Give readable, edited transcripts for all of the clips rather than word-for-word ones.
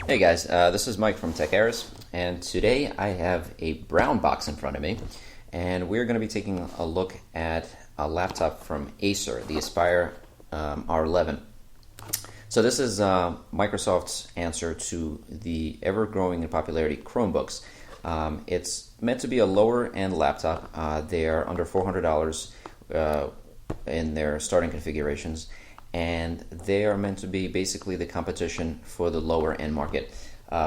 Hey guys, this is Mike from Tech Errors, and today I have a brown box in front of me, and we're going to be taking a look at a laptop from Acer, the Acer R11. So this is Microsoft's answer to the ever-growing in popularity Chromebooks. It's meant to be a lower-end laptop. They are under $400 in their starting configurations, and they are meant to be basically the competition for the lower-end market,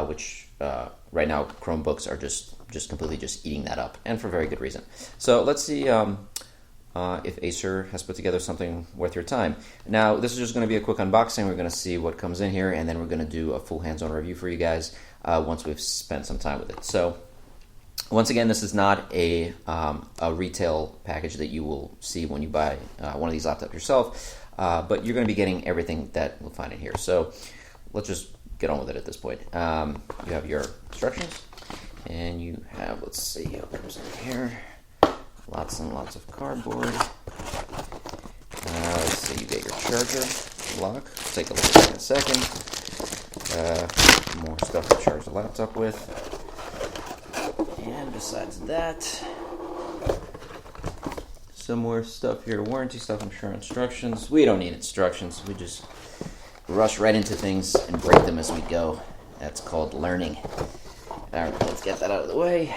which right now Chromebooks are just completely just eating that up, and for very good reason. So let's see if Acer has put together something worth your time. Now, this is just going to be a quick unboxing. We're going to see what comes in here, and then we're going to do a full hands-on review for you guys once we've spent some time with it. So, once again, this is not a retail package that you will see when you buy one of these laptops yourself, but you're going to be getting everything that you'll find in here. So, let's just get on with it at this point. You have your instructions, and you have, let's see what comes in here. Lots and lots of cardboard. Let's see, you get your charger lock. Take a look at that in a second. More stuff to charge the laptop with. And besides that, some more stuff here. Warranty stuff, I'm sure. Instructions. We don't need instructions. We just rush right into things and break them as we go. That's called learning. Alright, let's get that out of the way.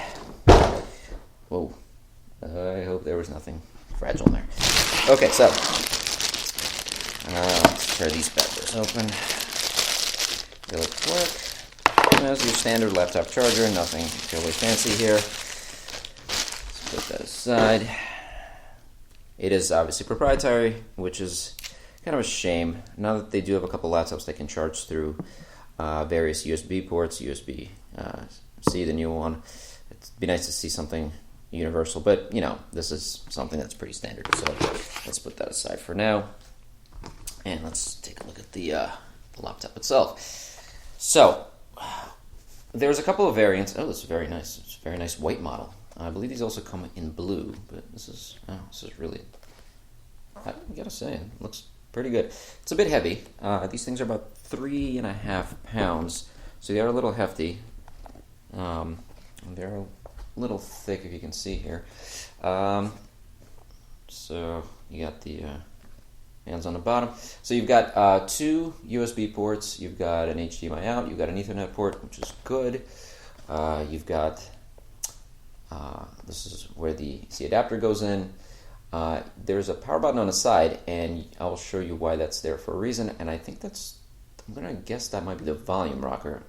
Whoa. I hope there was nothing fragile in there. Okay, so let's tear these bad boys open. Really quick. There's your standard laptop charger. Nothing really fancy here. Let's put that aside. It is obviously proprietary, which is kind of a shame. Now that they do have a couple laptops that can charge through various USB ports, USB-C, the new one. It'd be nice to see something universal, but you know, this is something that's pretty standard, so let's put that aside for now, and let's take a look at the laptop itself. So there's a couple of variants. Oh, this is very nice. It's a very nice white model. I believe these also come in blue, but this is really, I gotta say, it looks pretty good. It's a bit heavy. These things are about 3.5 pounds, so they are a little hefty. They're a little thick, if you can see here. So you got the hands on the bottom. So you've got two USB ports. You've got an HDMI out. You've got an Ethernet port, which is good. You've got this is where the C adapter goes in. There's a power button on the side, and I'll show you why that's there for a reason. And I think I'm gonna guess that might be the volume rocker,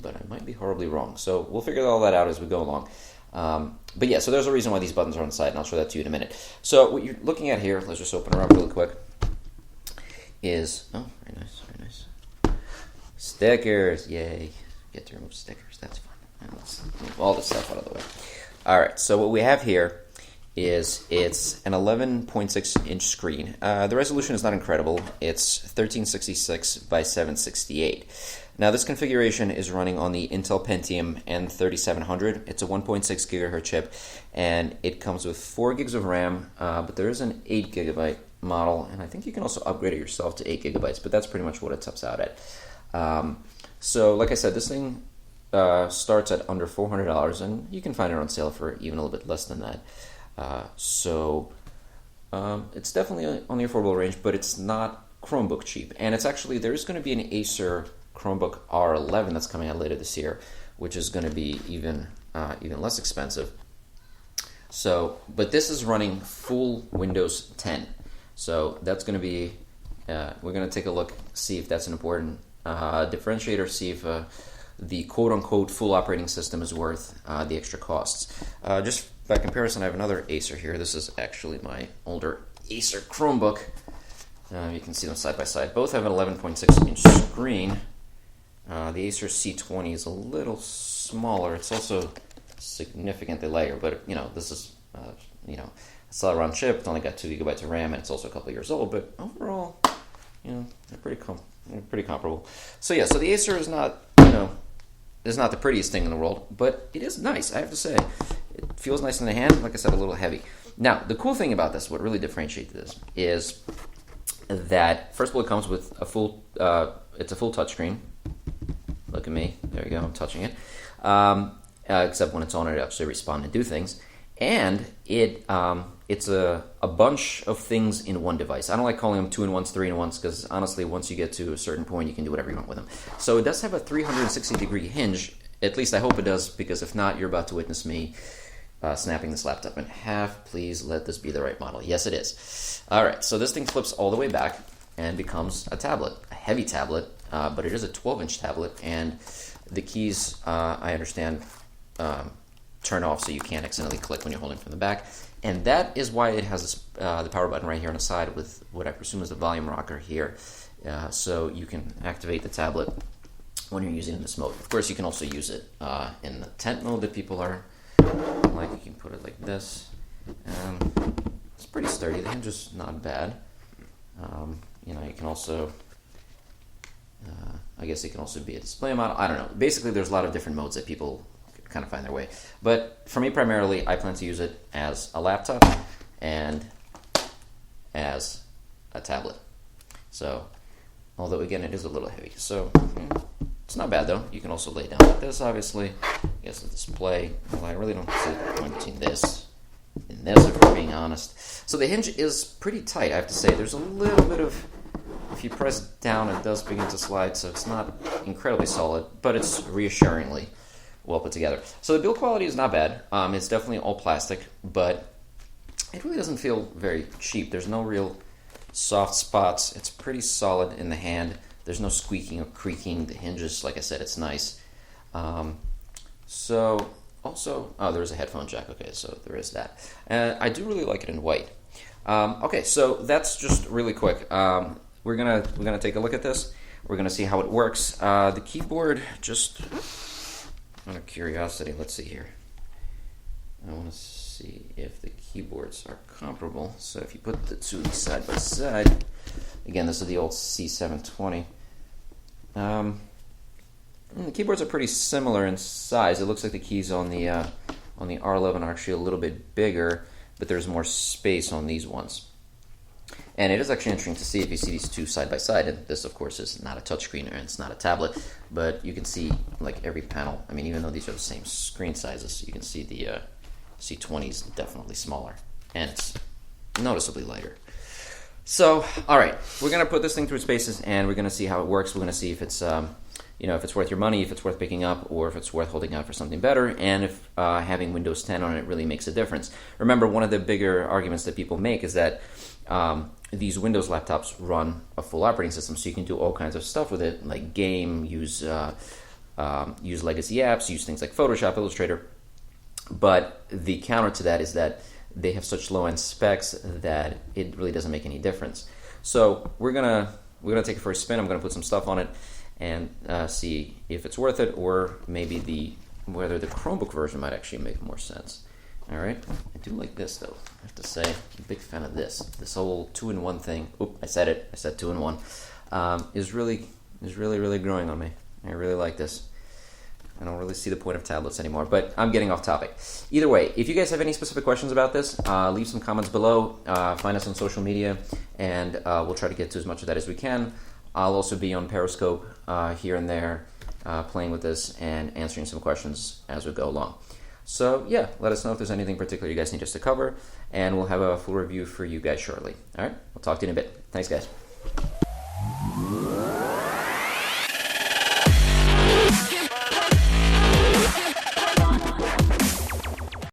but I might be horribly wrong. So we'll figure all that out as we go along. But yeah, so there's a reason why these buttons are on the side, and I'll show that to you in a minute. So what you're looking at here, let's just open her up really quick, is, oh, very nice. Stickers, yay. Get to remove stickers, that's fun. And let's move all this stuff out of the way. Alright, so what we have here is it's an 11.6-inch screen. The resolution is not incredible. It's 1366 by 768. Now, this configuration is running on the Intel Pentium N3700. It's a 1.6 gigahertz chip, and it comes with 4 gigs of RAM, but there is an 8 gigabyte model, and I think you can also upgrade it yourself to 8 gigabytes, but that's pretty much what it tops out at. So, like I said, this thing starts at under $400, and you can find it on sale for even a little bit less than that. It's definitely on the affordable range, but it's not Chromebook cheap, and it's actually, there's going to be an Acer Chromebook R11 that's coming out later this year, which is going to be even less expensive. So, but this is running full Windows 10. So that's going to be, we're going to take a look, see if that's an important differentiator, see if the quote-unquote full operating system is worth the extra costs. Just by comparison, I have another Acer here. This is actually my older Acer Chromebook. You can see them side by side. Both have an 11.6-inch screen. The Acer C20 is a little smaller. It's also significantly lighter, but you know, this is a Celeron chip. It's only got 2 gigabytes of RAM, and it's also a couple of years old. But overall, you know, they're pretty comparable. So yeah, so the Acer is not the prettiest thing in the world, but it is nice. I have to say, it feels nice in the hand. Like I said, a little heavy. Now, the cool thing about this, what really differentiates this, is that first of all, it comes with a full. It's a full touchscreen. Look at me. There you go. I'm touching it. Except when it's on, it actually responds and do things. And it's a bunch of things in one device. I don't like calling them 2-in-1s, 3-in-1s, because honestly, once you get to a certain point, you can do whatever you want with them. So it does have a 360-degree hinge. At least I hope it does, because if not, you're about to witness me snapping this laptop in half. Please let this be the right model. Yes, it is. All right, so this thing flips all the way back and becomes a tablet, a heavy tablet, but it is a 12-inch tablet, and the keys, I understand, turn off so you can't accidentally click when you're holding from the back. And that is why it has this, the power button right here on the side with what I presume is the volume rocker here. So you can activate the tablet when you're using it in this mode. Of course, you can also use it in the tent mode that people are like. You can put it like this. It's pretty sturdy. The hinge is not bad. You know, you can also, I guess it can also be a display model. I don't know. Basically, there's a lot of different modes that people kind of find their way. But for me, primarily, I plan to use it as a laptop and as a tablet. So, although again, it is a little heavy. So, it's not bad though. You can also lay down like this, obviously. I guess the display. Well, I really don't see the point between this and this, if we're being honest. So the hinge is pretty tight, I have to say. There's a little bit of, if you press down, it does begin to slide, so it's not incredibly solid, but it's reassuringly well put together. So the build quality is not bad. It's definitely all plastic, but it really doesn't feel very cheap. There's no real soft spots. It's pretty solid in the hand. There's no squeaking or creaking. The hinges, like I said, it's nice. So also, oh, there's a headphone jack. Okay, so there is that. I do really like it in white. Okay, so that's just really quick. We're gonna take a look at this. We're gonna see how it works. The keyboard, just out of curiosity, let's see here. I want to see if the keyboards are comparable. So if you put the two side by side, again, this is the old C720. The keyboards are pretty similar in size. It looks like the keys on the R11 are actually a little bit bigger, but there's more space on these ones. And it is actually interesting to see if you see these two side by side. And this, of course, is not a touchscreen and it's not a tablet, but you can see like every panel. I mean, even though these are the same screen sizes, you can see the C20 is definitely smaller and it's noticeably lighter. So, all right, we're gonna put this thing through its paces and we're gonna see how it works. We're gonna see if it's if it's worth your money, if it's worth picking up, or if it's worth holding out for something better, and if having Windows 10 on it really makes a difference. Remember, one of the bigger arguments that people make is that these Windows laptops run a full operating system, so you can do all kinds of stuff with it, like game, use legacy apps, use things like Photoshop, Illustrator. But the counter to that is that they have such low-end specs that it really doesn't make any difference. So we're gonna take it for a spin. I'm gonna put some stuff on it and see if it's worth it, or maybe whether the Chromebook version might actually make more sense. All right, I do like this though. I have to say, I'm a big fan of this. This whole 2-in-1 thing. Oop, I said it. I said 2-in-1. Is really growing on me. I really like this. I don't really see the point of tablets anymore, but I'm getting off topic. Either way, if you guys have any specific questions about this, leave some comments below. Find us on social media, and we'll try to get to as much of that as we can. I'll also be on Periscope here and there, playing with this and answering some questions as we go along. So yeah, let us know if there's anything particular you guys need us to cover, and we'll have a full review for you guys shortly. All right, we'll talk to you in a bit. Thanks, guys.